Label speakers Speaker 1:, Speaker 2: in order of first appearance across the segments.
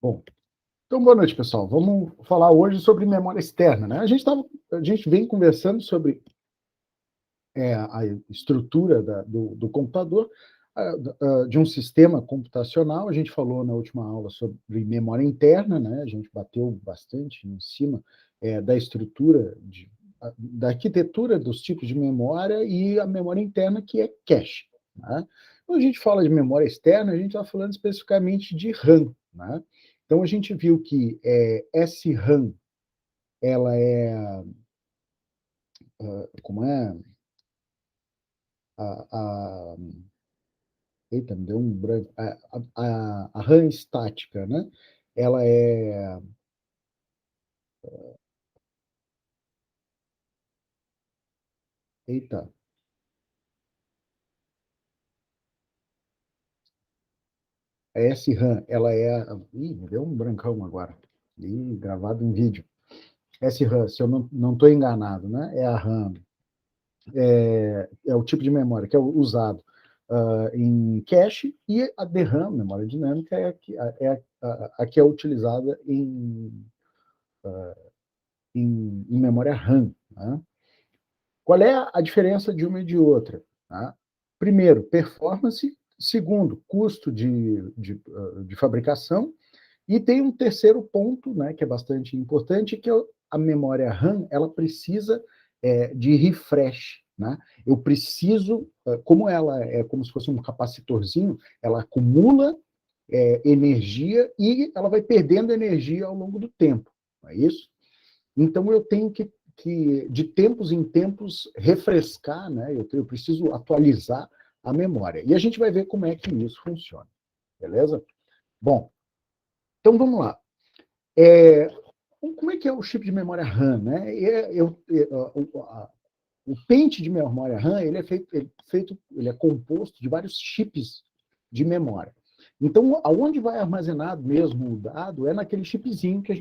Speaker 1: Bom, então boa noite, pessoal. Vamos falar hoje sobre memória externa, né? A gente vem conversando sobre a estrutura do computador, de um sistema computacional. A gente falou na última aula sobre memória interna, né? A gente bateu bastante em cima da estrutura, da arquitetura dos tipos de memória e a memória interna, que é cache, né? Quando a gente fala de memória externa, a gente está falando especificamente de RAM, né? Então, a gente viu que SRAM, ela é, como é, a, a, eita, me deu um branco, a RAM estática, né? Ela é, eita, a SRAM, ela me deu um brancão agora, gravado em vídeo. SRAM, se eu não estou enganado, né? É a RAM, é o tipo de memória que é usado em cache, e a DRAM, memória dinâmica, a que é utilizada em memória RAM. Né? Qual é a diferença de uma e de outra? Tá? Primeiro, performance. Segundo, custo de fabricação. E tem um terceiro ponto, né, que é bastante importante, que é a memória RAM, ela precisa de refresh. Né? Eu preciso, como ela é como se fosse um capacitorzinho, ela acumula energia e ela vai perdendo energia ao longo do tempo, não é isso? Então, eu tenho que de tempos em tempos, refrescar, né? Eu preciso atualizar a memória. E a gente vai ver como é que isso funciona, beleza? Bom, então vamos lá. Como é que é o chip de memória RAM? Né? O pente de memória RAM ele é composto de vários chips de memória. Então, aonde vai armazenado mesmo o dado é naquele chipzinho que a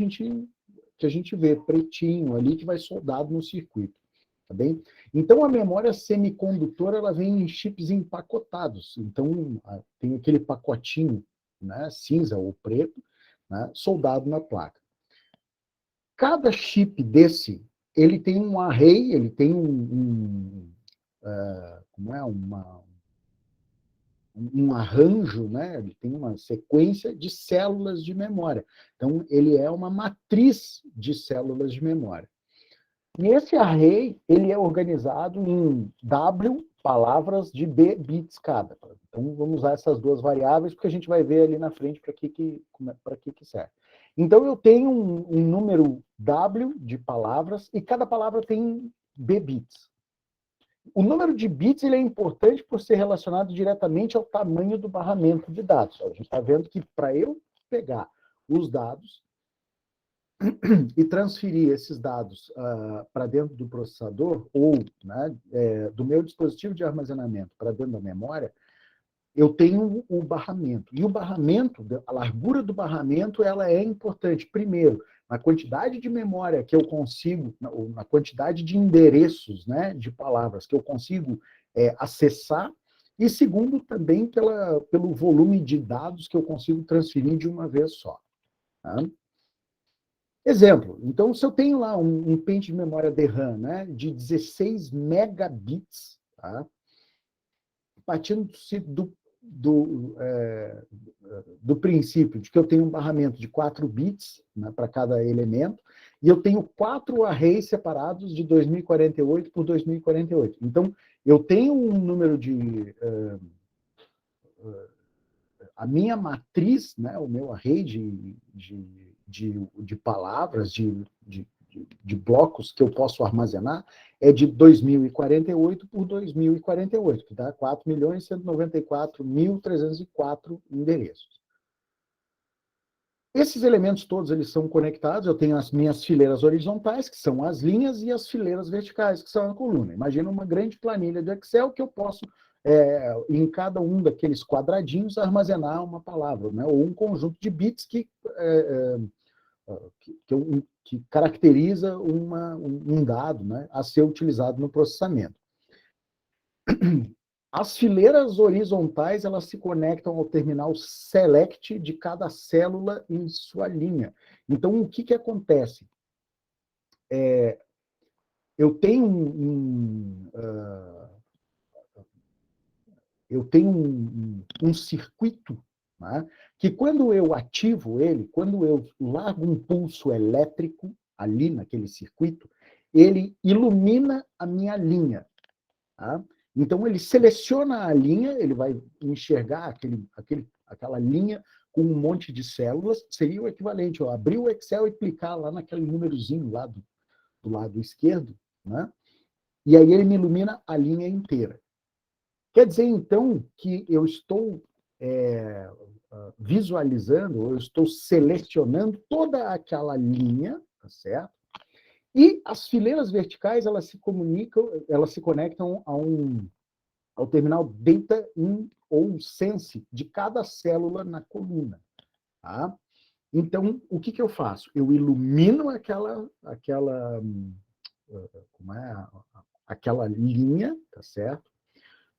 Speaker 1: gente vê, pretinho ali, que vai soldado no circuito. Tá bem? Então, a memória semicondutora ela vem em chips empacotados. Então, tem aquele pacotinho, né, cinza ou preto, né, soldado na placa. Cada chip desse, ele tem um array, ele tem como é, um arranjo, né? Ele tem uma sequência de células de memória. Então, ele é uma matriz de células de memória. E esse array, ele é organizado em W palavras de B bits cada. Então, vamos usar essas duas variáveis, porque a gente vai ver ali na frente para que serve. Então, eu tenho um número W de palavras, e cada palavra tem B bits. O número de bits ele é importante por ser relacionado diretamente ao tamanho do barramento de dados. A gente está vendo que para eu pegar os dados e transferir esses dados para dentro do processador ou, né, do meu dispositivo de armazenamento para dentro da memória, eu tenho o barramento. E o barramento, a largura do barramento, ela é importante. Primeiro, na quantidade de memória que eu consigo, na quantidade de endereços, né, de palavras que eu consigo acessar, e segundo, também pelo volume de dados que eu consigo transferir de uma vez só. Tá? Exemplo, então, se eu tenho lá um pente de memória DRAM, né, de 16 megabits, tá? Partindo-se do princípio de que eu tenho um barramento de 4 bits, né, para cada elemento, e eu tenho 4 arrays separados de 2048 por 2048. Então, eu tenho um número a minha matriz, né, o meu array de palavras, de blocos que eu posso armazenar, é de 2048 por 2048, que dá 4.194.304 endereços. Esses elementos todos eles são conectados, eu tenho as minhas fileiras horizontais, que são as linhas, e as fileiras verticais, que são a coluna. Imagina uma grande planilha de Excel que eu posso, em cada um daqueles quadradinhos, armazenar uma palavra, né? Ou um conjunto de bits que caracteriza um dado, né, a ser utilizado no processamento. As fileiras horizontais, elas se conectam ao terminal select de cada célula em sua linha. Então, o que acontece? Eu tenho um circuito, né, que quando eu ativo ele, quando eu largo um pulso elétrico ali naquele circuito, ele ilumina a minha linha. Tá? Então, ele seleciona a linha, ele vai enxergar aquela linha com um monte de células, seria o equivalente, eu abrir o Excel e clicar lá naquele númerozinho lá do lado esquerdo, né? E aí ele me ilumina a linha inteira. Quer dizer, então, que eu estou visualizando, eu estou selecionando toda aquela linha, tá certo? E as fileiras verticais, elas se comunicam, elas se conectam ao terminal data in ou sense de cada célula na coluna. Tá? Então, o que eu faço? Eu ilumino aquela linha, tá certo?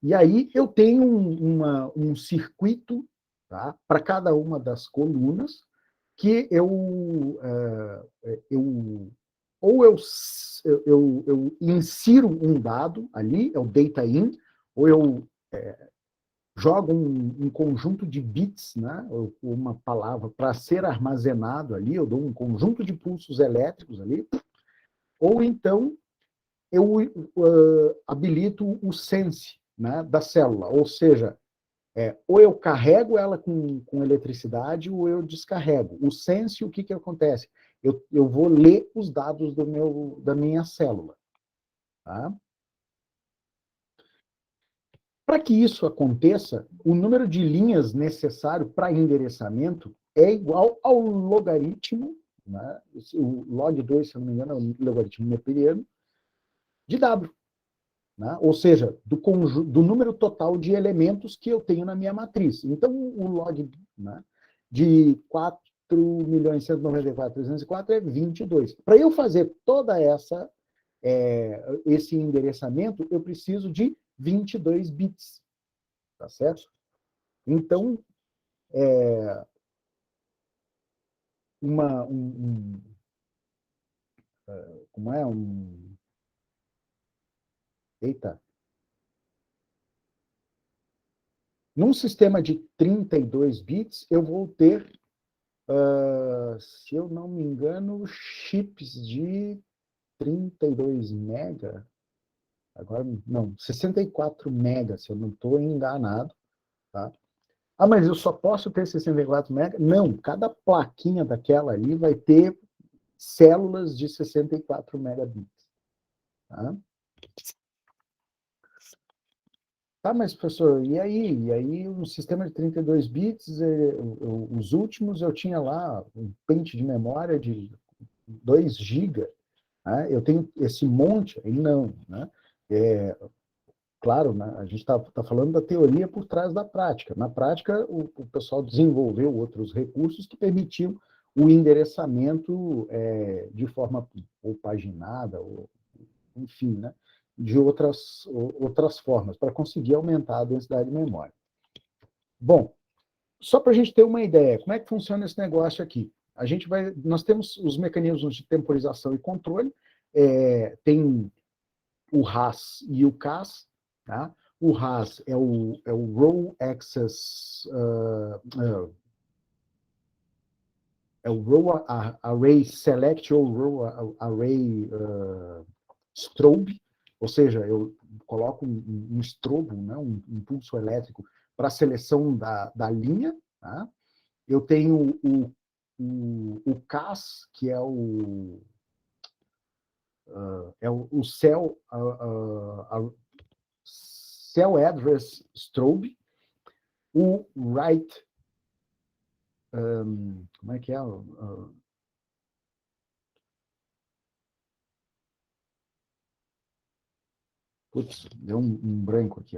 Speaker 1: E aí eu tenho um circuito, tá? Para cada uma das colunas, que eu insiro um dado ali, é o data in, ou eu jogo um conjunto de bits, né, ou uma palavra, para ser armazenado ali, eu dou um conjunto de pulsos elétricos ali, ou então eu habilito o sense, né, da célula, ou seja, ou eu carrego ela com eletricidade ou eu descarrego. O sense, o que acontece? Eu vou ler os dados da minha célula. Tá? Para que isso aconteça, o número de linhas necessário para endereçamento é igual ao logaritmo, né? O log2, se eu não me engano, é o logaritmo neperiano, de W. Né? Ou seja, do número total de elementos que eu tenho na minha matriz. Então, o log, né, de 4.194.304 é 22. Para eu fazer toda esse endereçamento, eu preciso de 22 bits. Tá certo? Então, uma, um, como é um... Eita. Num sistema de 32 bits, eu vou ter, se eu não me engano, chips de 32 mega. Agora, não, 64 mega, se eu não estou enganado. Tá? Ah, mas eu só posso ter 64 mega? Não, cada plaquinha daquela ali vai ter células de 64 megabits. Tá? Tá, mas professor, e aí? E aí o sistema de 32 bits, os últimos eu tinha lá um pente de memória de 2 GB, né? Eu tenho esse monte aí, não, né? Claro, né? A gente está falando da teoria por trás da prática. Na prática, o pessoal desenvolveu outros recursos que permitiam o endereçamento de forma ou paginada, ou enfim, né, de outras formas, para conseguir aumentar a densidade de memória. Bom, só para a gente ter uma ideia, como é que funciona esse negócio aqui? Nós temos os mecanismos de temporização e controle, tem o RAS e o CAS, tá? O RAS é o Row Access, é o Row Array Select ou Row Array strobe, ou seja, eu coloco um estrobo, né, um pulso elétrico para a seleção da linha. Tá? Eu tenho o CAS, que é o Cell Address Strobe, o Write, como é que é? Putz, deu um branco aqui.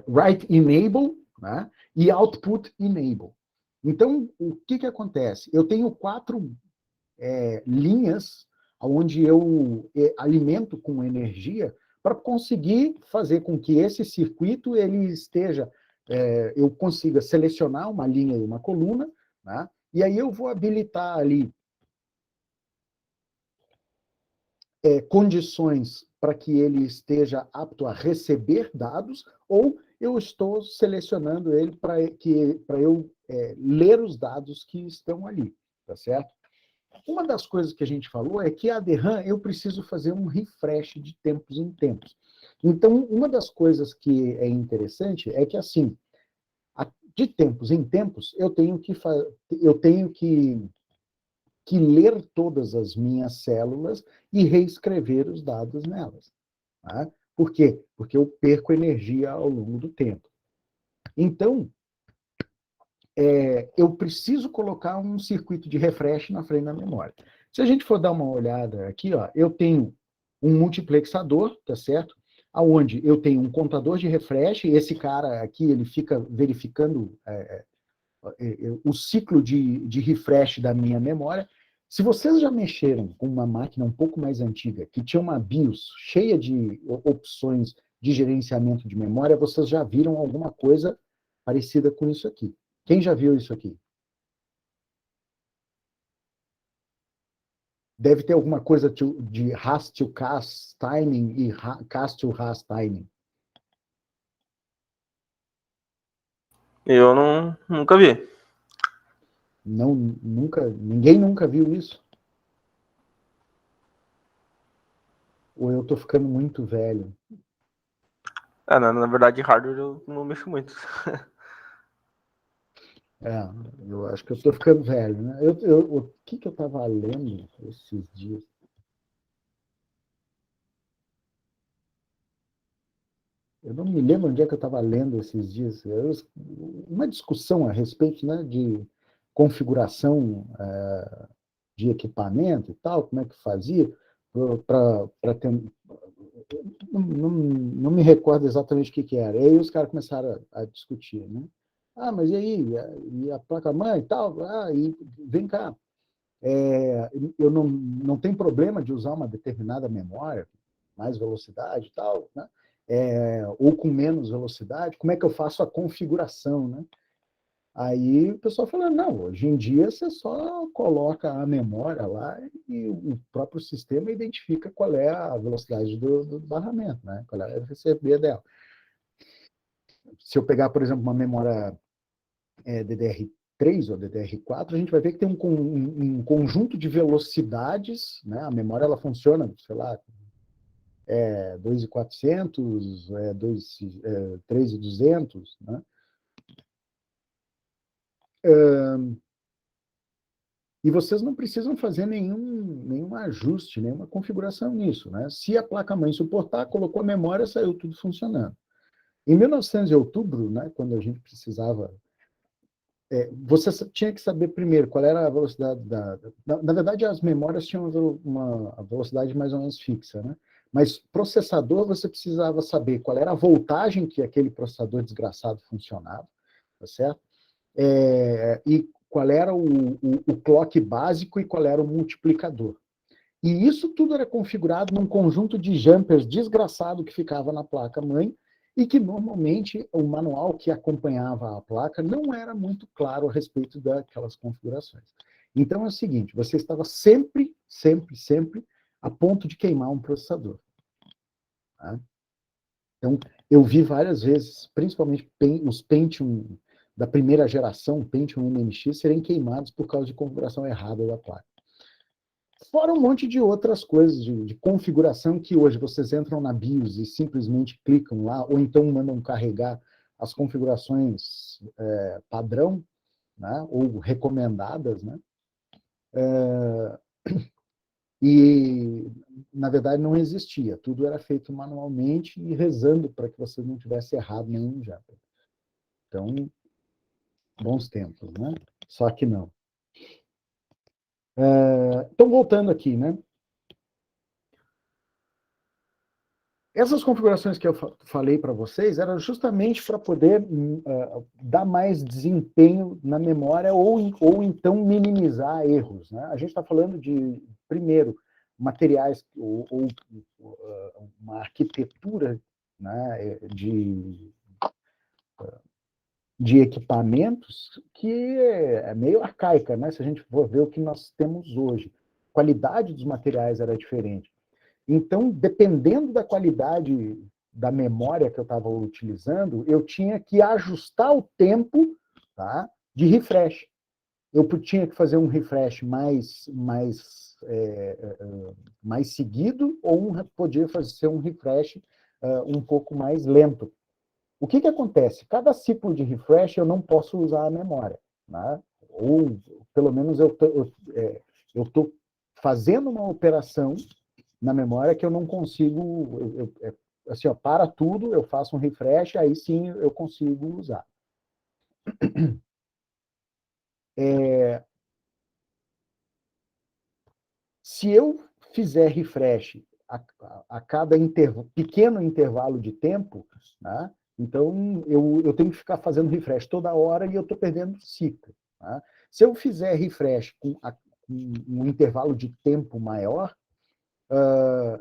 Speaker 1: Write Enable, né? E Output Enable. Então, o que acontece? Eu tenho 4 linhas onde eu alimento com energia para conseguir fazer com que esse circuito ele esteja, eu consiga selecionar uma linha e uma coluna, né? E aí eu vou habilitar ali condições para que ele esteja apto a receber dados, ou eu estou selecionando ele para eu ler os dados que estão ali, tá certo? Uma das coisas que a gente falou é que a DRAM eu preciso fazer um refresh de tempos em tempos. Então, uma das coisas que é interessante é que, assim, de tempos em tempos, eu tenho que ler todas as minhas células e reescrever os dados nelas. Tá? Por quê? Porque eu perco energia ao longo do tempo. Então, eu preciso colocar um circuito de refresh na frente da memória. Se a gente for dar uma olhada aqui, ó, eu tenho um multiplexador, tá certo? Aonde eu tenho um contador de refresh, esse cara aqui ele fica verificando o ciclo de refresh da minha memória. Se vocês já mexeram com uma máquina um pouco mais antiga, que tinha uma BIOS cheia de opções de gerenciamento de memória, vocês já viram alguma coisa parecida com isso aqui. Quem já viu isso aqui? Deve ter alguma coisa de RAS to CAS timing e CAS to RAS timing.
Speaker 2: Eu nunca vi.
Speaker 1: Não, ninguém nunca viu isso? Ou eu estou ficando muito velho?
Speaker 2: Na verdade, hardware eu não mexo muito.
Speaker 1: Eu acho que eu estou ficando velho, né? O que eu estava lendo esses dias? Eu não me lembro onde é que eu estava lendo esses dias. Uma discussão a respeito, né, de configuração de equipamento e tal, como é que fazia para ter. Não me recordo exatamente o que era. E aí os caras começaram a discutir, né? Ah, mas e aí? E a placa-mãe e tal? Ah, e vem cá. Eu não tenho problema de usar uma determinada memória, mais velocidade e tal, né? Ou com menos velocidade, como é que eu faço a configuração, né? Aí o pessoal falou, não, hoje em dia você só coloca a memória lá e o próprio sistema identifica qual é a velocidade do barramento, né? Qual é a RCB dela. Se eu pegar, por exemplo, uma memória DDR3 ou DDR4, a gente vai ver que tem um conjunto de velocidades, né? A memória ela funciona, sei lá, 2.400, 3.200, né? E vocês não precisam fazer nenhum ajuste, nenhuma configuração nisso, né? Se a placa-mãe suportar, colocou a memória, saiu tudo funcionando. Em 1900 de outubro, né, quando a gente precisava, você tinha que saber primeiro qual era a velocidade na verdade, as memórias tinham uma velocidade mais ou menos fixa, né? Mas processador, você precisava saber qual era a voltagem que aquele processador desgraçado funcionava, tá certo? E qual era o clock básico e qual era o multiplicador. E isso tudo era configurado num conjunto de jumpers desgraçado que ficava na placa-mãe e que, normalmente, o manual que acompanhava a placa não era muito claro a respeito daquelas configurações. Então, é o seguinte, você estava sempre, sempre, sempre a ponto de queimar um processador. Tá? Então, eu vi várias vezes, principalmente os Pentium da primeira geração, Pentium MMX, serem queimados por causa de configuração errada da placa. Fora um monte de outras coisas de configuração que hoje vocês entram na BIOS e simplesmente clicam lá, ou então mandam carregar as configurações padrão, né, ou recomendadas, né? E, na verdade, não existia. Tudo era feito manualmente e rezando para que você não tivesse errado nenhum já. Então, bons tempos, né? Só que não. Então, voltando aqui, né? Essas configurações que eu falei para vocês eram justamente para poder dar mais desempenho na memória ou então minimizar erros, né? A gente está falando de, primeiro, materiais ou uma arquitetura, né, de equipamentos que é meio arcaica, né? Se a gente for ver o que nós temos hoje. A qualidade dos materiais era diferente. Então, dependendo da qualidade da memória que eu estava utilizando, eu tinha que ajustar o tempo, tá, de refresh. Eu tinha que fazer um refresh mais seguido ou podia fazer um refresh um pouco mais lento. O que acontece? Cada ciclo de refresh eu não posso usar a memória, né? Ou, pelo menos, eu estou fazendo uma operação na memória que eu não consigo... assim, ó, para tudo, eu faço um refresh, aí sim eu consigo usar. Se eu fizer refresh a cada pequeno intervalo de tempo, né, então eu tenho que ficar fazendo refresh toda hora e eu estou perdendo ciclo. Tá? Se eu fizer refresh com um intervalo de tempo maior,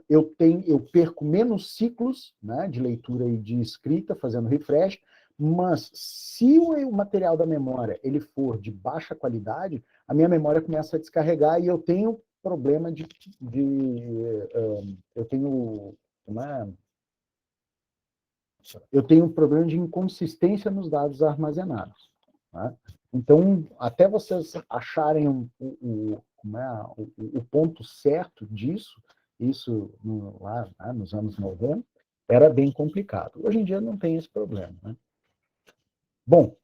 Speaker 1: eu perco menos ciclos, né, de leitura e de escrita fazendo refresh, mas se o material da memória ele for de baixa qualidade, a minha memória começa a descarregar e eu tenho problema eu tenho eu tenho um problema de inconsistência nos dados armazenados. Né? Então, até vocês acharem o ponto certo disso, isso lá nos anos 90, era bem complicado. Hoje em dia não tem esse problema. Né? Bom,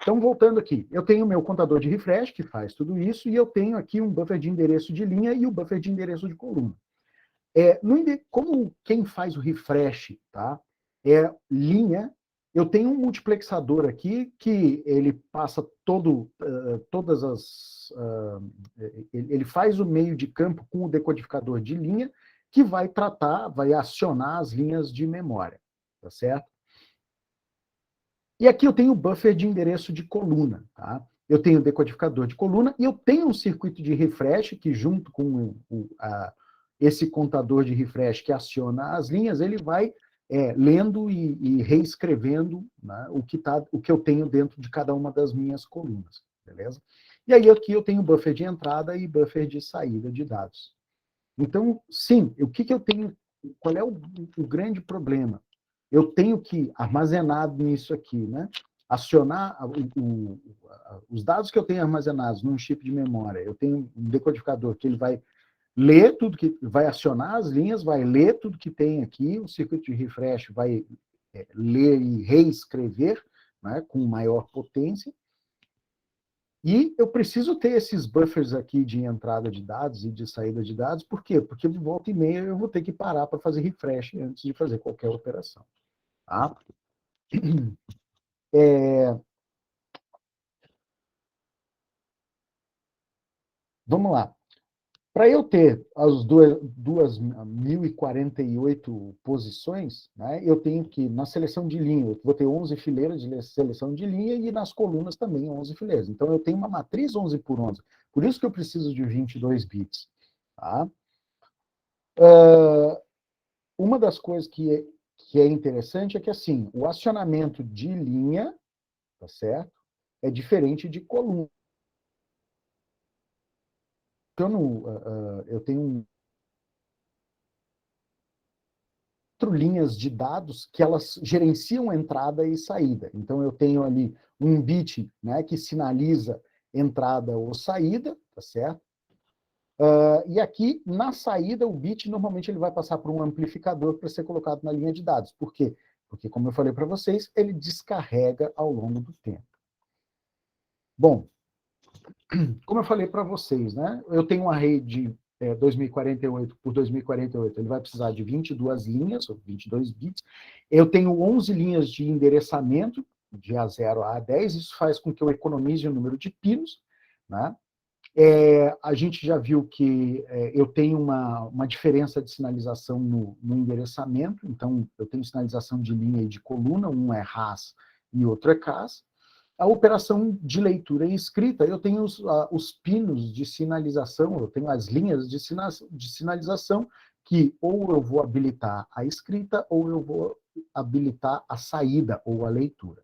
Speaker 1: então voltando aqui, eu tenho o meu contador de refresh, que faz tudo isso, e eu tenho aqui um buffer de endereço de linha e o buffer de endereço de coluna. Como quem faz o refresh, tá, é linha, eu tenho um multiplexador aqui que ele passa todas as... ele faz o meio de campo com o decodificador de linha, que vai acionar as linhas de memória, tá certo? E aqui eu tenho o buffer de endereço de coluna, tá? Eu tenho o decodificador de coluna e eu tenho um circuito de refresh que, junto com esse contador de refresh que aciona as linhas, ele vai lendo e reescrevendo, né, o que eu tenho dentro de cada uma das minhas colunas, beleza? E aí aqui eu tenho buffer de entrada e buffer de saída de dados. Então, sim, o que eu tenho? Qual é o grande problema? Eu tenho que armazenar nisso aqui, né? Acionar os dados que eu tenho armazenados num chip de memória. Eu tenho um decodificador que ele vai ler tudo que vai acionar as linhas, vai ler tudo que tem aqui, o circuito de refresh vai ler e reescrever, né, com maior potência. E eu preciso ter esses buffers aqui de entrada de dados e de saída de dados. Por quê? Porque de volta e meia eu vou ter que parar para fazer refresh antes de fazer qualquer operação. Tá? Vamos lá. Para eu ter as 2.048 posições, né, eu tenho que, na seleção de linha, eu vou ter 11 fileiras de seleção de linha e nas colunas também 11 fileiras. Então, eu tenho uma matriz 11 por 11. Por isso que eu preciso de 22 bits. Tá? Uma das coisas que é interessante é que, assim, o acionamento de linha, tá certo? É diferente de coluna. Eu tenho 4 linhas de dados que elas gerenciam entrada e saída. Então, eu tenho ali um bit, né, que sinaliza entrada ou saída, tá certo? E aqui, na saída, o bit, normalmente, ele vai passar por um amplificador para ser colocado na linha de dados. Por quê? Porque, como eu falei para vocês, ele descarrega ao longo do tempo. Bom, como eu falei para vocês, né, eu tenho um array de 2048 por 2048, ele vai precisar de 22 linhas, ou 22 bits. Eu tenho 11 linhas de endereçamento, de A0 a A10, isso faz com que eu economize o número de pinos, né? A gente já viu que eu tenho uma diferença de sinalização no endereçamento, então eu tenho sinalização de linha e de coluna, um é RAS e outro é CAS. a operação de leitura e escrita, eu tenho os pinos de sinalização, eu tenho as linhas de sinalização, que ou eu vou habilitar a escrita, ou eu vou habilitar a saída ou a leitura.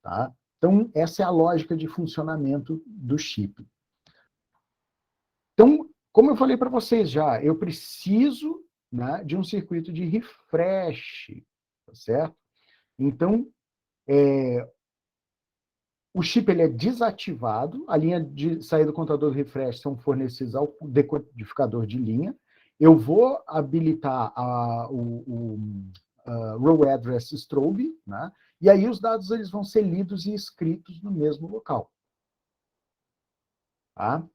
Speaker 1: Tá? Então, essa é a lógica de funcionamento do chip. Então, como eu falei para vocês já, eu preciso, né, de um circuito de refresh, tá certo? Então, o chip ele é desativado, a linha de saída do contador de refresh são fornecidas ao decodificador de linha. Eu vou habilitar o row address strobe, né? E aí os dados eles vão ser lidos e escritos no mesmo local. Tá?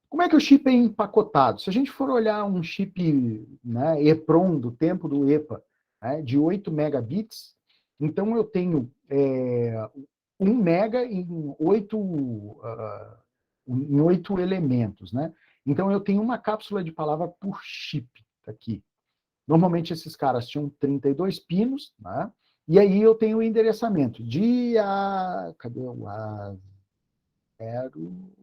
Speaker 1: Como é que o chip é empacotado? Se a gente for olhar um chip, né, EPROM do tempo do EPA, né, de 8 megabits, então eu tenho 1 mega em 8 elementos. Né? Então eu tenho uma cápsula de palavra por chip aqui. Normalmente esses caras tinham 32 pinos, né? E aí eu tenho o endereçamento de cadê o A0,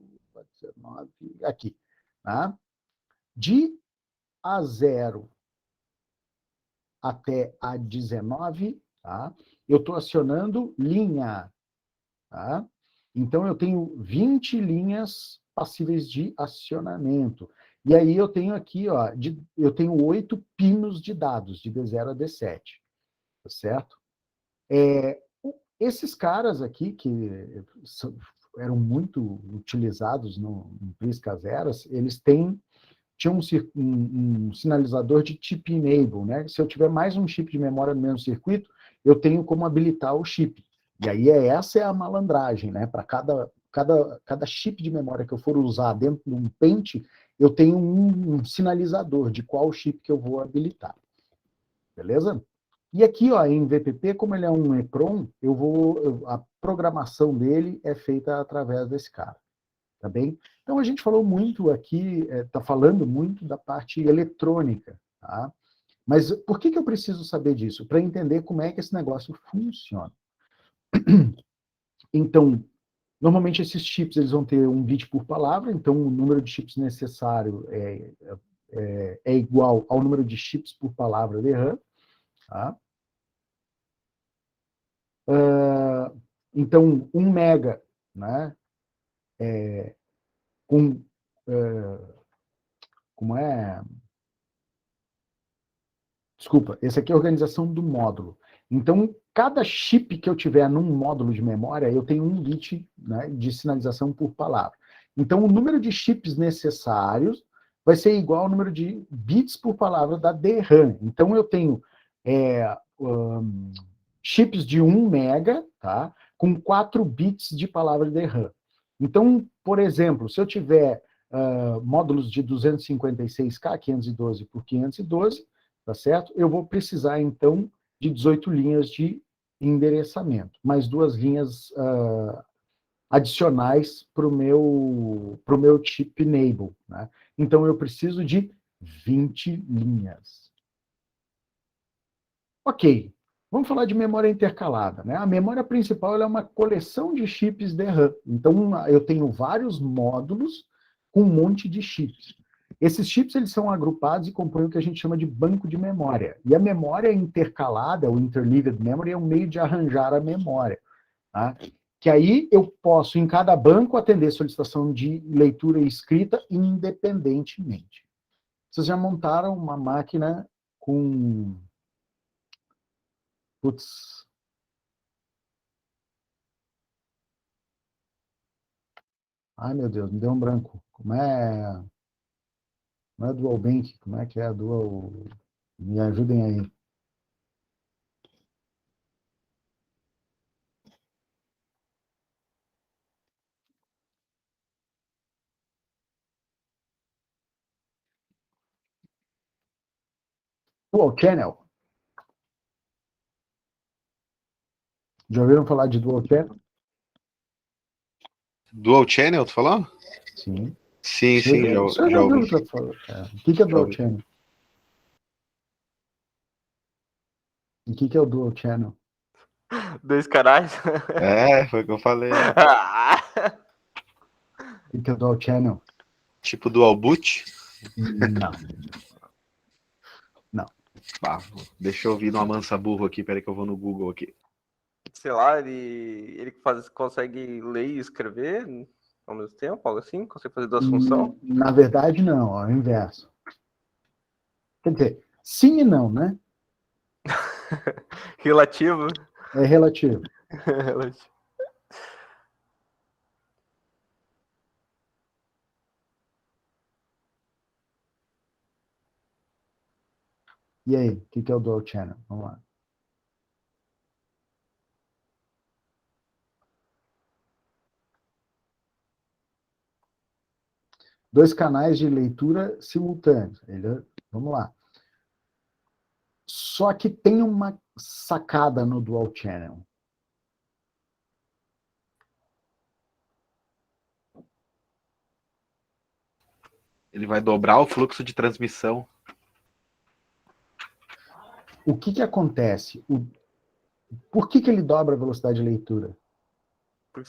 Speaker 1: aqui, tá? De A0 até A19, tá? Eu estou acionando linha, tá? Então eu tenho 20 linhas passíveis de acionamento. E aí eu tenho aqui, ó, eu tenho 8 pinos de dados, de D0 a D7, tá certo? Esses caras aqui, que eram muito utilizados no Priscas Eras, eles tinham um sinalizador de chip enable, né? Se eu tiver mais um chip de memória no mesmo circuito, eu tenho como habilitar o chip. E aí essa é a malandragem, né? Para cada chip de memória que eu for usar dentro de um pente, eu tenho um sinalizador de qual chip que eu vou habilitar. Beleza? E aqui, ó, em VPP, como ele é um EPROM, a programação dele é feita através desse cara. Tá bem? Então, a gente falou muito aqui, está falando muito da parte eletrônica. Tá? Mas por que eu preciso saber disso? Para entender como é que esse negócio funciona. Então, normalmente esses chips eles vão ter um bit por palavra, então o número de chips necessário é igual ao número de chips por palavra de RAM. Tá? Então, 1 mega, né, com, como é? Desculpa, esse aqui é a organização do módulo. Então, cada chip que eu tiver num módulo de memória, eu tenho 1 bit, né, de sinalização por palavra. Então, o número de chips necessários vai ser igual ao número de bits por palavra da DRAM. Então, eu tenho chips de 1 mega, tá, com 4 bits de palavra DRAM. Então, por exemplo, se eu tiver módulos de 256K, 512 por 512, tá certo? Eu vou precisar, então, de 18 linhas de endereçamento, mais 2 linhas adicionais para o meu chip enable. Né? Então, eu preciso de 20 linhas. Ok, vamos falar de memória intercalada. Né? A memória principal é uma coleção de chips DRAM. Então, eu tenho vários módulos com um monte de chips. Esses chips eles são agrupados e compõem o que a gente chama de banco de memória. E a memória intercalada, o interleaved memory, é um meio de arranjar a memória. Tá? Que aí eu posso, em cada banco, atender solicitação de leitura e escrita independentemente. Vocês já montaram uma máquina com... Putz... Ai, meu Deus, me deu um branco. Como é... Não é Dual Bank, como é que é a Dual... Me ajudem aí. Dual Channel. Já ouviram falar de Dual Channel?
Speaker 3: Dual Channel, tu falou?
Speaker 1: Sim.
Speaker 3: Sim, já
Speaker 1: ouviu.
Speaker 3: ouvi.
Speaker 1: O que é Dual Channel? O que é o Dual Channel?
Speaker 2: 2 canais.
Speaker 3: É, foi o que eu falei.
Speaker 1: O que é o Dual Channel?
Speaker 3: Tipo dual boot.
Speaker 1: Não. Não.
Speaker 3: Ah, deixa eu ouvir no Amansa Burro aqui, peraí que eu vou no Google aqui.
Speaker 2: Sei lá, ele consegue ler e escrever ao mesmo tempo, algo assim? Consegue fazer 2 funções?
Speaker 1: Na verdade, não. É o inverso. Quer dizer, sim e não, né?
Speaker 2: Relativo.
Speaker 1: É relativo.
Speaker 2: Relativo.
Speaker 1: E aí, o que é o Dual Channel? Vamos lá. Dois canais de leitura simultâneos. Vamos lá. Só que tem uma sacada no Dual Channel.
Speaker 3: Ele vai dobrar o fluxo de transmissão.
Speaker 1: O que acontece? Por que ele dobra a velocidade de leitura?
Speaker 2: Porque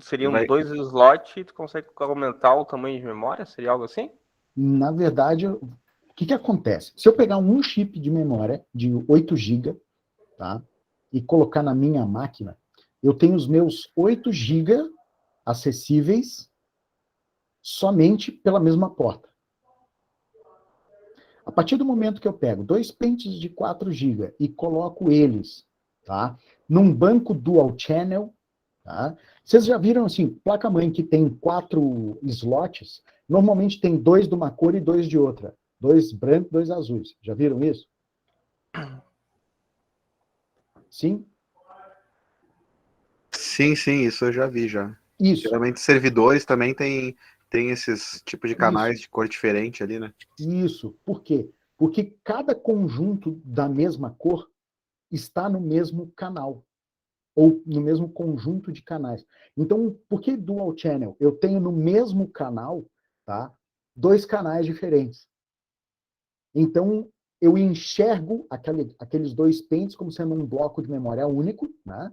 Speaker 2: seriam 2 slots e tu consegue aumentar o tamanho de memória? Seria algo assim?
Speaker 1: Na verdade, o que acontece? Se eu pegar um chip de memória de 8 GB, tá, e colocar na minha máquina, eu tenho os meus 8 GB acessíveis somente pela mesma porta. A partir do momento que eu pego 2 pentes de 4 GB e coloco eles, tá, num banco dual channel, tá, vocês já viram assim, placa-mãe que tem 4 slots, normalmente tem 2 de uma cor e 2 de outra. 2 brancos, 2 azuis. Já viram isso? Sim?
Speaker 3: Sim, isso eu já vi já.
Speaker 1: Isso.
Speaker 3: Geralmente servidores também tem esses tipos de canais
Speaker 1: Isso.
Speaker 3: de cor diferente ali, né?
Speaker 1: Isso. Por quê? Porque cada conjunto da mesma cor está no mesmo canal, ou no mesmo conjunto de canais. Então, por que dual channel? Eu tenho no mesmo canal, tá, 2 canais diferentes. Então, eu enxergo aqueles 2 pentes como sendo um bloco de memória único, né?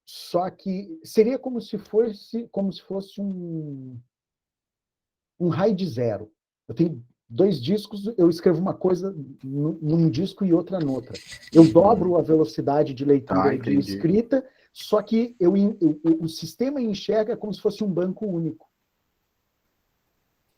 Speaker 1: Só que seria como se fosse um RAID 0. Eu tenho 2 discos, eu escrevo uma coisa num disco e outra noutra. Eu dobro a velocidade de leitura e de escrita, só que o sistema enxerga como se fosse um banco único.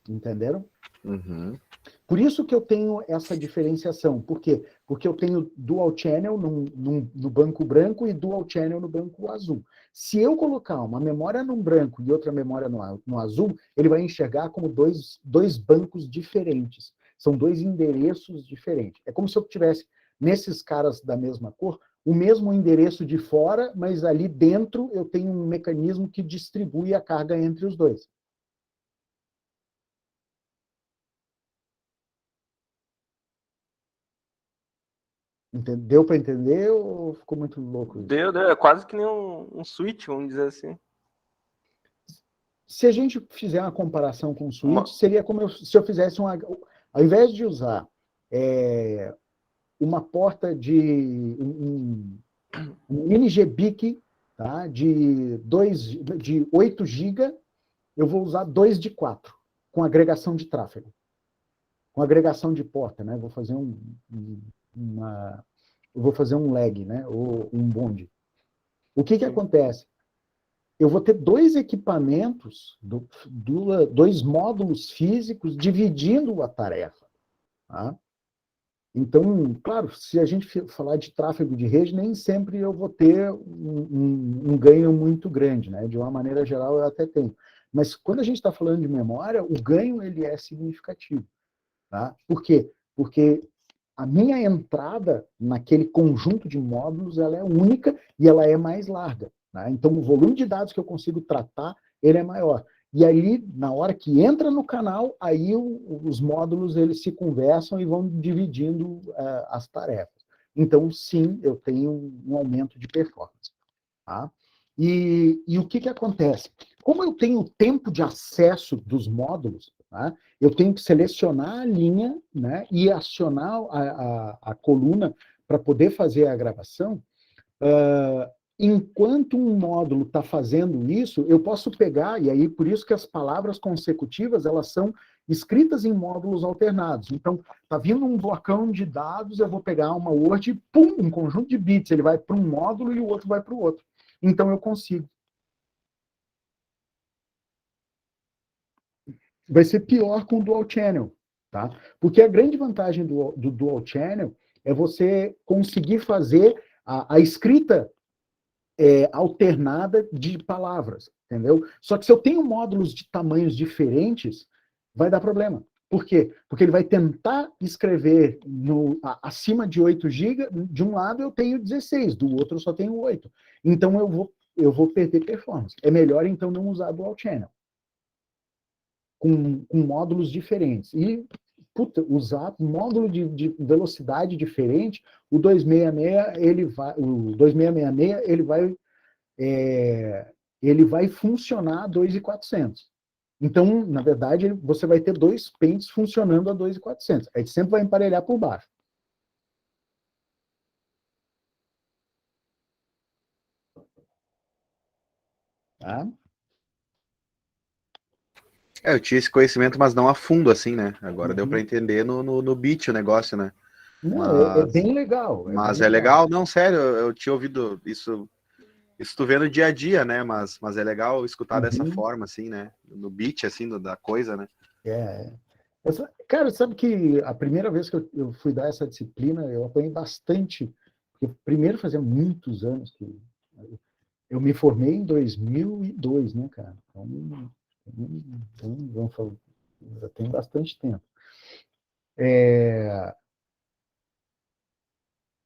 Speaker 1: Entenderam?
Speaker 3: Uhum.
Speaker 1: Por isso que eu tenho essa diferenciação. Por quê? Porque eu tenho dual channel no banco branco e dual channel no banco azul. Se eu colocar uma memória no branco e outra memória no azul, ele vai enxergar como dois bancos diferentes. São 2 endereços diferentes. É como se eu tivesse, nesses caras da mesma cor, o mesmo endereço de fora, mas ali dentro eu tenho um mecanismo que distribui a carga entre os dois. Deu para entender ou ficou muito louco isso?
Speaker 2: Deu. É quase que nem um switch, vamos dizer assim.
Speaker 1: Se a gente fizer uma comparação com o switch, seria como se eu fizesse ao invés de usar uma porta de um mini GBIC, tá, de 8 GB, eu vou usar 2 de 4, com agregação de tráfego. Com agregação de porta, né? Vou fazer um lag, né? Ou um bonde. O que acontece? Eu vou ter 2 equipamentos, 2 módulos físicos dividindo a tarefa. Tá? Então, claro, se a gente falar de tráfego de rede, nem sempre eu vou ter um ganho muito grande, né? De uma maneira geral, eu até tenho. Mas quando a gente está falando de memória, o ganho ele é significativo. Tá? Por quê? Porque a minha entrada naquele conjunto de módulos ela é única e ela é mais larga. Né? Então, o volume de dados que eu consigo tratar ele é maior. E aí, na hora que entra no canal, aí os módulos eles se conversam e vão dividindo as tarefas. Então, sim, eu tenho um aumento de performance. Tá? E o que acontece? Como eu tenho tempo de acesso dos módulos, tá? Eu tenho que selecionar a linha, né, e acionar a coluna para poder fazer a gravação, enquanto um módulo está fazendo isso, eu posso pegar, e aí por isso que as palavras consecutivas, elas são escritas em módulos alternados. Então, está vindo um blocão de dados, eu vou pegar uma word, pum, um conjunto de bits, ele vai para um módulo e o outro vai para o outro. Então, eu consigo. Vai ser pior com o Dual Channel, tá? Porque a grande vantagem do Dual Channel é você conseguir fazer a escrita alternada de palavras, entendeu? Só que se eu tenho módulos de tamanhos diferentes, vai dar problema. Por quê? Porque ele vai tentar escrever acima de 8 GB, de um lado eu tenho 16, do outro eu só tenho 8. Então eu vou perder performance. É melhor então não usar Dual Channel. Com módulos diferentes. E usar módulo de velocidade diferente, o 2666 ele vai funcionar a 2.400. Então, na verdade, você vai ter dois pentes funcionando a 2.400. A gente sempre vai emparelhar por baixo. Tá?
Speaker 3: Eu tinha esse conhecimento, mas não a fundo, assim, né? Agora deu para entender no bit o negócio, né?
Speaker 1: Não, é bem legal.
Speaker 3: Mas é legal, não, sério, eu tinha ouvido isso tu vê no dia a dia, né? Mas é legal escutar dessa forma, assim, né? No beat, assim, da coisa, né?
Speaker 1: Cara, sabe que a primeira vez que eu fui dar essa disciplina, eu apanhei bastante. Porque primeiro fazia muitos anos que eu me formei em 2002, né, cara? Então vamos falar, já tem bastante tempo.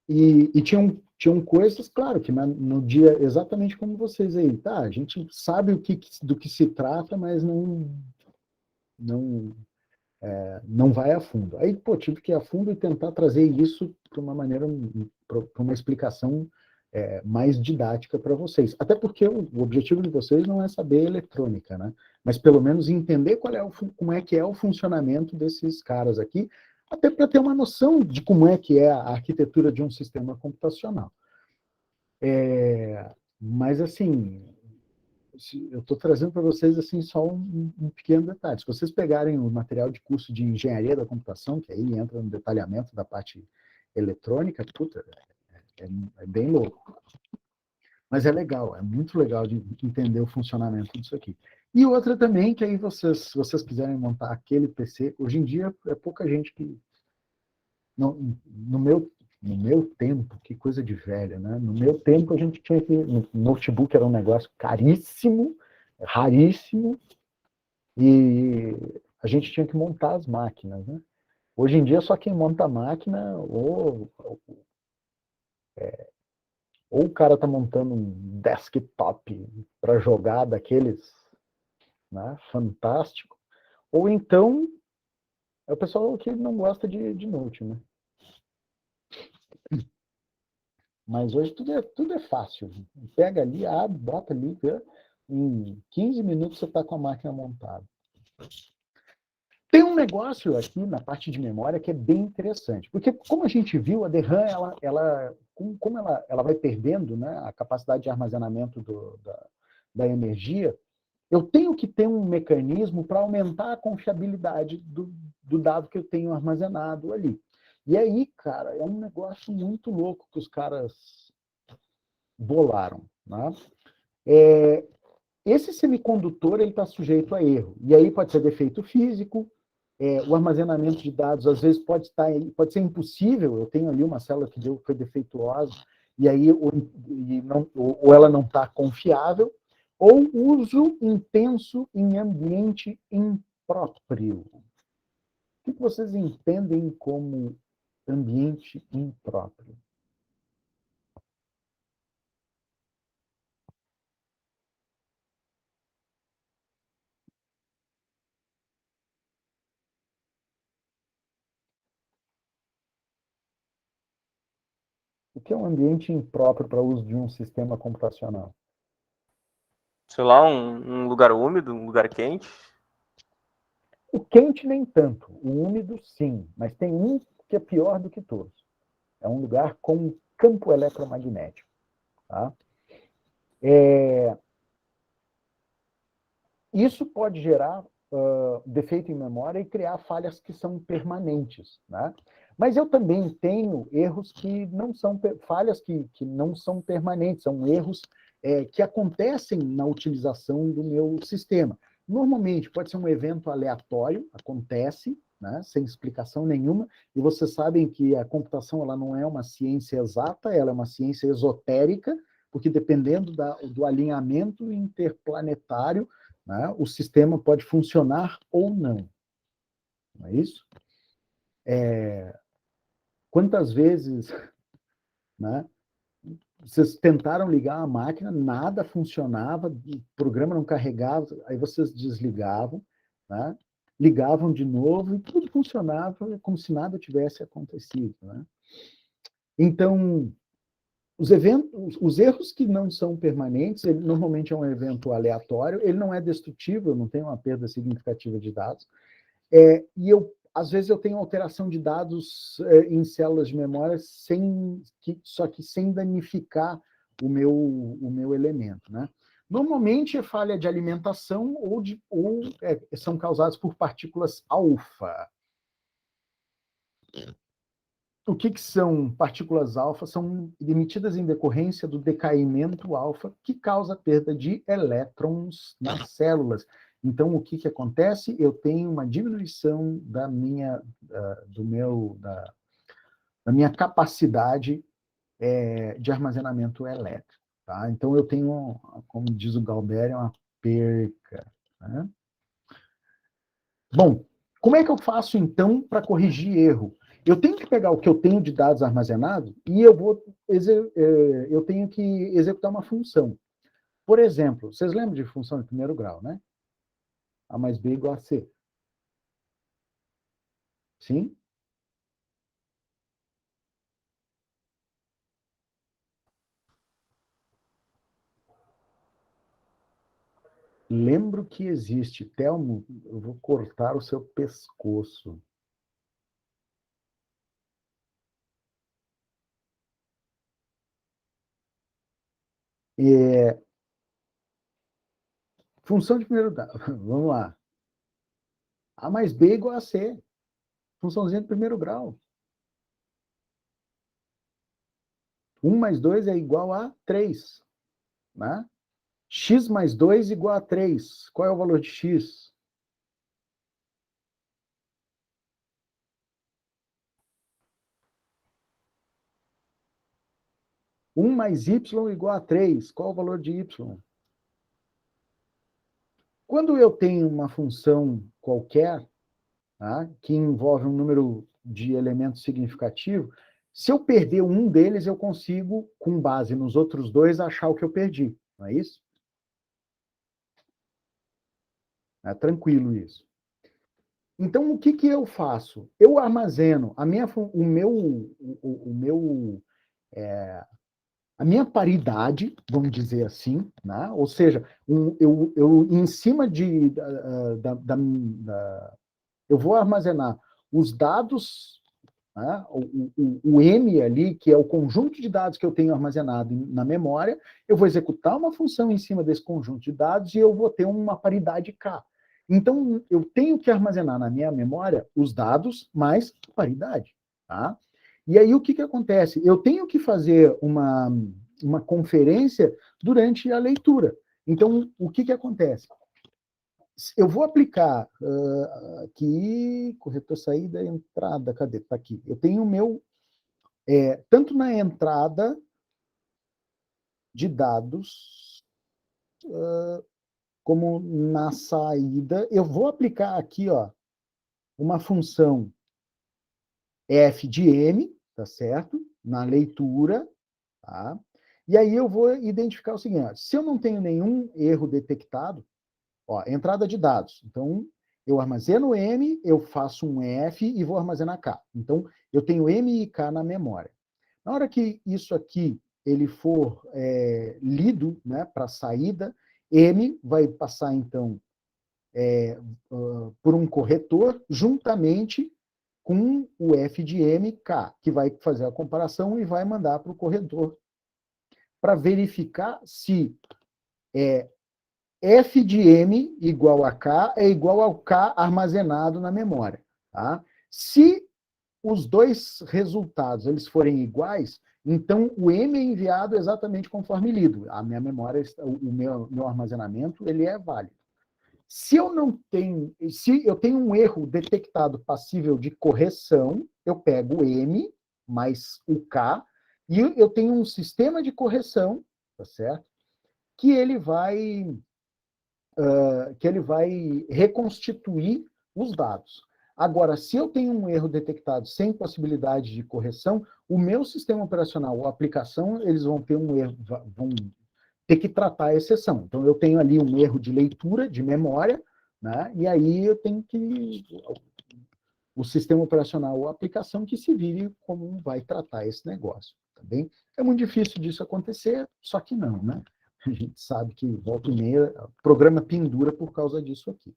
Speaker 1: E tinham coisas, claro, que no dia, exatamente como vocês aí, tá? A gente sabe do que se trata, mas não vai a fundo. Aí, pô, tive que ir a fundo e tentar trazer isso para uma maneira, para uma explicação mais didática para vocês. Até porque o objetivo de vocês não é saber eletrônica, né? Mas pelo menos entender como é que é o funcionamento desses caras aqui, até para ter uma noção de como é que é a arquitetura de um sistema computacional. Mas, assim, eu estou trazendo para vocês assim só um pequeno detalhe. Se vocês pegarem o material de curso de engenharia da computação, que aí entra no detalhamento da parte eletrônica, puta, é bem louco. Mas é legal, é muito legal de entender o funcionamento disso aqui. E outra também, que aí se vocês quiserem montar aquele PC, hoje em dia é pouca gente que... No meu tempo, que coisa de velho, né? No meu tempo a gente tinha que... Notebook era um negócio caríssimo, raríssimo, e a gente tinha que montar as máquinas, né? Hoje em dia, só quem monta a máquina, ou o cara está montando um desktop para jogar daqueles, né, fantástico, ou então é o pessoal que não gosta de Note, né? Mas hoje tudo é fácil. Pega ali, abre, bota ali, em 15 minutos você está com a máquina montada. Tem um negócio aqui na parte de memória que é bem interessante, porque como a gente viu, a DRAM, como ela vai perdendo, né, a capacidade de armazenamento da energia, eu tenho que ter um mecanismo para aumentar a confiabilidade do dado que eu tenho armazenado ali. E aí, cara, é um negócio muito louco que os caras bolaram, né? Esse semicondutor ele está sujeito a erro. E aí pode ser defeito físico, o armazenamento de dados às vezes pode ser impossível. Eu tenho ali uma célula que foi defeituosa, e aí ou ela não está confiável, ou uso intenso em ambiente impróprio. O que vocês entendem como ambiente impróprio? O que é um ambiente impróprio para uso de um sistema computacional?
Speaker 2: Sei lá, um lugar úmido, um lugar quente.
Speaker 1: O quente nem tanto, o úmido sim, mas tem um que é pior do que todos. é um lugar com campo eletromagnético. Tá? Isso pode gerar defeito em memória e criar falhas que são permanentes. Né? Mas eu também tenho erros que não são, falhas que não são permanentes, são erros que acontecem na utilização do meu sistema. Normalmente, pode ser um evento aleatório, acontece, né, sem explicação nenhuma, e vocês sabem que a computação ela não é uma ciência exata, ela é uma ciência esotérica, porque dependendo do alinhamento interplanetário, né, o sistema pode funcionar ou não. Não é isso? Quantas vezes, né, vocês tentaram ligar a máquina, nada funcionava, o programa não carregava, aí vocês desligavam, né? Ligavam de novo e tudo funcionava como se nada tivesse acontecido. Né? Então, os erros que não são permanentes, ele normalmente é um evento aleatório, ele não é destrutível, não tem uma perda significativa de dados, e às vezes eu tenho alteração de dados em células de memória só que sem danificar o meu elemento. Né? Normalmente é falha de alimentação ou são causados por partículas alfa. O que são partículas alfa? São emitidas em decorrência do decaimento alfa, que causa perda de elétrons nas células. Então, o que acontece? Eu tenho uma diminuição da minha capacidade de armazenamento elétrico. Tá? Então, eu tenho, como diz o Galberi, uma perca. Né? Bom, como é que eu faço, então, para corrigir erro? Eu tenho que pegar o que eu tenho de dados armazenados e eu tenho que executar uma função. Por exemplo, vocês lembram de função de primeiro grau, né? A mais B igual a C. Sim? Lembro que existe. Telmo, eu vou cortar o seu pescoço. Função de primeiro grau. Vamos lá. A mais B igual a C. Funçãozinha de primeiro grau. 1 mais 2 é igual a 3. Né? X mais 2 igual a 3. Qual é o valor de x? Um mais y igual a 3. Qual é o valor de y? Quando eu tenho uma função qualquer, tá, que envolve um número de elementos significativo, se eu perder um deles, eu consigo, com base nos outros dois, achar o que eu perdi. Não é isso? É tranquilo isso. Então, o que eu faço? Eu armazeno a minha paridade, vamos dizer assim, né? Ou seja, eu em cima eu vou armazenar os dados, né? O M ali, que é o conjunto de dados que eu tenho armazenado na memória, eu vou executar uma função em cima desse conjunto de dados e eu vou ter uma paridade K. Então, eu tenho que armazenar na minha memória os dados mais a paridade. Tá? E aí, o que acontece? Eu tenho que fazer uma conferência durante a leitura. Então, o que acontece? Eu vou aplicar aqui, corretor saída, entrada, cadê? Está aqui. Eu tenho o meu, tanto na entrada de dados, como na saída, eu vou aplicar aqui, ó, uma função f de m, tá certo? Na leitura, tá? E aí eu vou identificar o seguinte, ó, se eu não tenho nenhum erro detectado, ó, entrada de dados. Então, eu armazeno M, eu faço um F e vou armazenar K. Então, eu tenho M e K na memória. Na hora que isso aqui ele for lido, né, para saída, M vai passar, então, por um corretor, juntamente com o F de M, K, que vai fazer a comparação e vai mandar para o corretor para verificar se F de M igual a K é igual ao K armazenado na memória. Tá? Se os dois resultados eles forem iguais, então o M é enviado exatamente conforme lido. A minha memória, o meu armazenamento, ele é válido. Se eu tenho um erro detectado passível de correção, eu pego o M mais o K e eu tenho um sistema de correção, tá certo? Que ele vai reconstituir os dados. Agora, se eu tenho um erro detectado sem possibilidade de correção, o meu sistema operacional ou aplicação, eles vão ter um erro, vão ter que tratar a exceção. Então, eu tenho ali um erro de leitura, de memória, né? E aí eu tenho que... O sistema operacional ou a aplicação que se vire como vai tratar esse negócio. Tá bem? É muito difícil disso acontecer, só que não, né? A gente sabe que volta e meia, o programa pendura por causa disso aqui.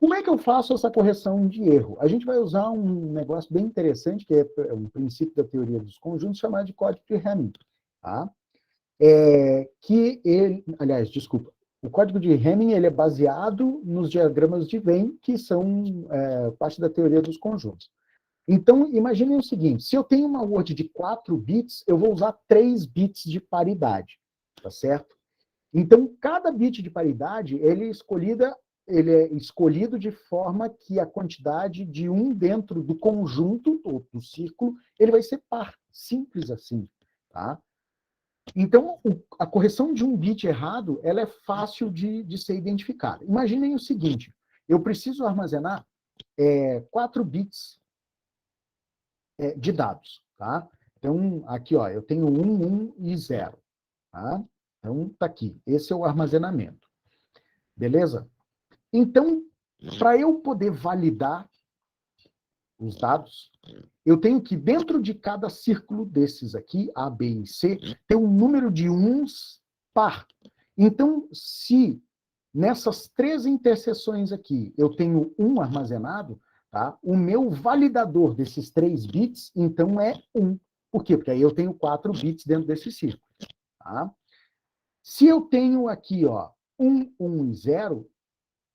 Speaker 1: Como é que eu faço essa correção de erro? A gente vai usar um negócio bem interessante, que é um princípio da teoria dos conjuntos, chamado de código de Hamming. Tá? O código de Hamming ele é baseado nos diagramas de Venn, que são parte da teoria dos conjuntos. Então, imaginem o seguinte, se eu tenho uma word de 4 bits, eu vou usar 3 bits de paridade, tá certo? Então, cada bit de paridade, ele é escolhido de forma que a quantidade de um dentro do conjunto, ou do círculo, ele vai ser par, simples assim, tá? Então, a correção de um bit errado, ela é fácil de ser identificada. Imaginem o seguinte, eu preciso armazenar 4 bits de dados, tá? Então, aqui, ó, eu tenho 1, 1 e 0, tá? Então, tá aqui, esse é o armazenamento. Beleza? Então, para eu poder validar os dados, eu tenho que, dentro de cada círculo desses aqui, A, B e C, ter um número de uns par. Então, se nessas 3 interseções aqui eu tenho 1 armazenado, tá? O meu validador desses 3 bits, então, é 1. Por quê? Porque aí eu tenho 4 bits dentro desse círculo. Tá? Se eu tenho aqui, ó, 1, 1 e 0,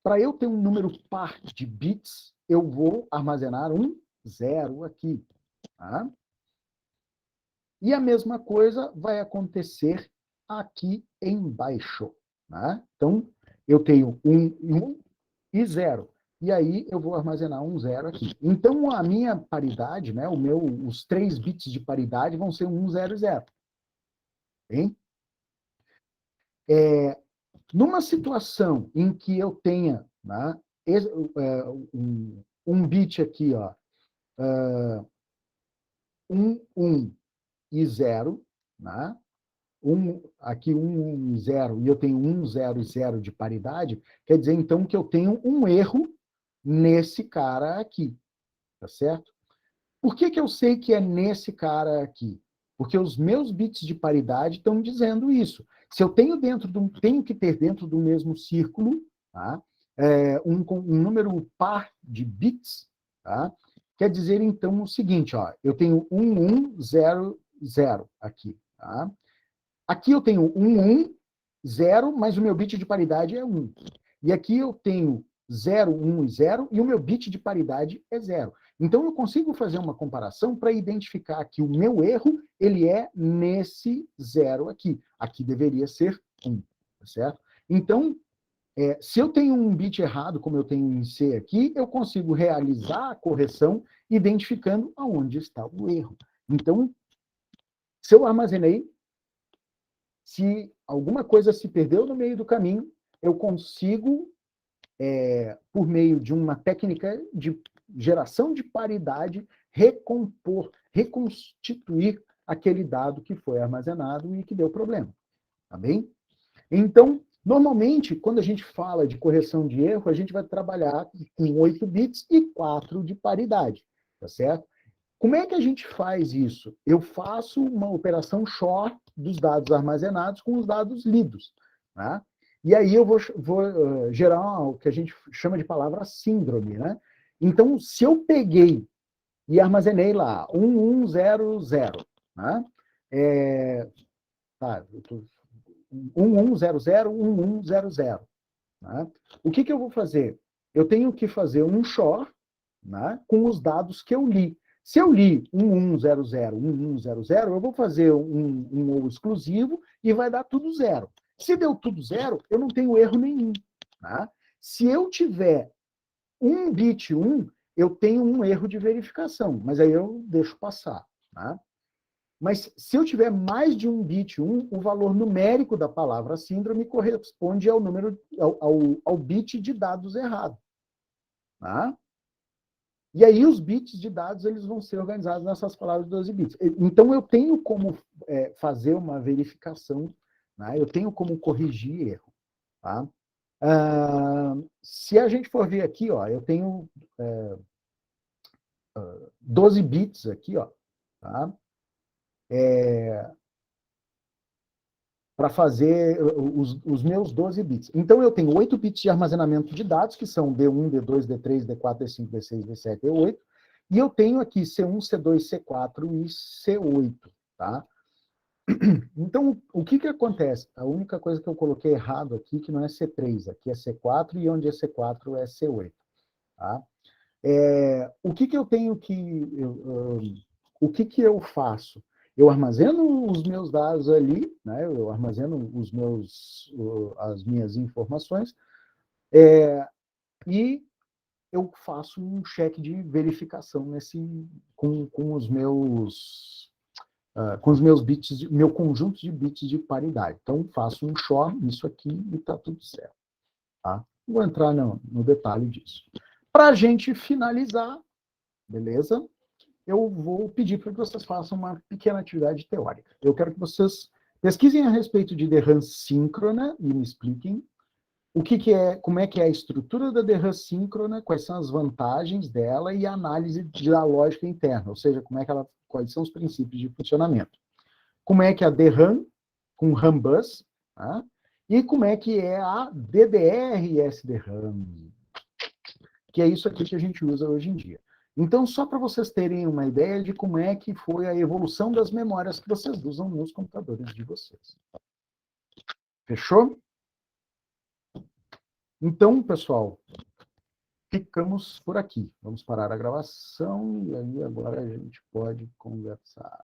Speaker 1: para eu ter um número par de bits, eu vou armazenar um 0 aqui. Tá? E a mesma coisa vai acontecer aqui embaixo. Tá? Então, eu tenho 1 e 0. E aí eu vou armazenar um 0 aqui. Então, a minha paridade, né, os 3 bits de paridade vão ser 1, 0 e 0. Bem? Numa situação em que eu tenha, né, um bit aqui, ó, 1, 1 e 0, né? Aqui 1, 1 e 0, e eu tenho 1, 0 e 0 de paridade, quer dizer, então, que eu tenho um erro nesse cara aqui, tá certo? Por que eu sei que é nesse cara aqui? Porque os meus bits de paridade estão dizendo isso. Se eu tenho tenho que ter dentro do mesmo círculo, tá? Um número par de bits, tá? Quer dizer, então, o seguinte, ó, eu tenho 1, 1, 0, 0 aqui, tá? Aqui eu tenho 1, 1, 0, mas o meu bit de paridade é 1. E aqui eu tenho 0, 1 e 0, e o meu bit de paridade é 0. Então, eu consigo fazer uma comparação para identificar que o meu erro, ele é nesse 0 aqui. Aqui deveria ser 1, tá certo? Então, se eu tenho um bit errado, como eu tenho em C aqui, eu consigo realizar a correção identificando aonde está o erro. Então, se eu armazenei, se alguma coisa se perdeu no meio do caminho, eu consigo, por meio de uma técnica de geração de paridade, reconstituir aquele dado que foi armazenado e que deu problema. Tá bem? Então, normalmente, quando a gente fala de correção de erro, a gente vai trabalhar com 8 bits e 4 de paridade. Tá certo? Como é que a gente faz isso? Eu faço uma operação XOR dos dados armazenados com os dados lidos. Tá? E aí eu vou gerar o que a gente chama de palavra síndrome. Né? Então, se eu peguei e armazenei lá 1100, né? Tá, 1100, né? O que eu vou fazer? Eu tenho que fazer um XOR, né, com os dados que eu li. Se eu li 1100, eu vou fazer um OU exclusivo e vai dar tudo zero. Se deu tudo zero, eu não tenho erro nenhum. Tá? Se eu tiver um bit 1, eu tenho um erro de verificação, mas aí eu deixo passar. Tá? Mas se eu tiver mais de um bit 1, o valor numérico da palavra síndrome corresponde ao número, ao bit de dados errado. Tá? E aí os bits de dados eles vão ser organizados nessas palavras de 12 bits. Então eu tenho como fazer uma verificação, né? Eu tenho como corrigir erro. Tá? Se a gente for ver aqui, ó, eu tenho 12 bits aqui, ó, tá? Para fazer os meus 12 bits. Então, eu tenho 8 bits de armazenamento de dados, que são D1, D2, D3, D4, D5, D6, D7, D8, e eu tenho aqui C1, C2, C4 e C8, tá? Então, o que acontece? A única coisa que eu coloquei errado aqui, que não é C3, aqui é C4, e onde é C4 é C8, tá? O que eu tenho que... o que eu faço? Eu armazeno os meus dados ali, né? Eu armazeno as minhas informações, e eu faço um cheque de verificação com os meus bits, meu conjunto de bits de paridade. Então, faço um XOR nisso aqui e está tudo certo. Tá? Vou entrar no detalhe disso. Para a gente finalizar, beleza? Eu vou pedir para que vocês façam uma pequena atividade teórica. Eu quero que vocês pesquisem a respeito de DRAM síncrona e me expliquem como é que é a estrutura da DRAM síncrona, quais são as vantagens dela e a análise da lógica interna, ou seja, quais são os princípios de funcionamento. Como é que é a DRAM com RAM bus, tá? E como é que é a DDR-SDRAM, que é isso aqui que a gente usa hoje em dia. Então, só para vocês terem uma ideia de como é que foi a evolução das memórias que vocês usam nos computadores de vocês. Fechou? Então, pessoal, ficamos por aqui. Vamos parar a gravação e aí agora a gente pode conversar.